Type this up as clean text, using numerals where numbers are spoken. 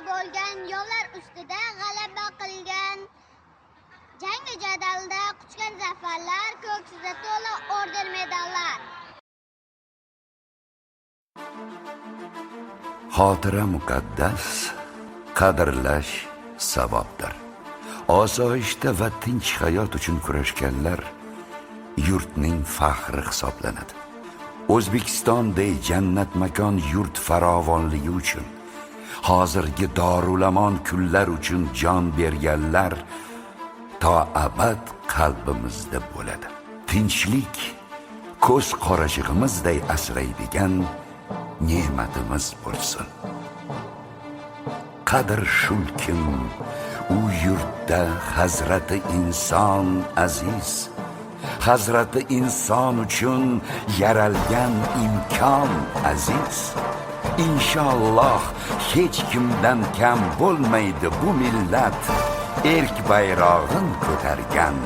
bo'lgan yovlar ustida g'alaba qilgan, jangi jadalda quchgan zafarlar, ko'ksida to'la orden medallar. Xotira muqaddas, qadrlash savobdir. Osoyishta va tinch hayot uchun kurashganlar yurtning faxri hisoblanadi. O'zbekistonday jannat makon yurt farovonligi uchun, hozirgi dorulamon kunlar uchun jon berganlar to abad qalbimizda bo'ladi. Tinchlik ko'z qorachig'imizday asraydigan ne'matimiz bo'lsin. Qadr shulkim, u yurtda Hazrati inson aziz, Hazrati inson uchun yaralgan imkon aziz. Inshaalloh hech kimdan kam bo'lmaydi bu millat, erk bayrog'in ko'targan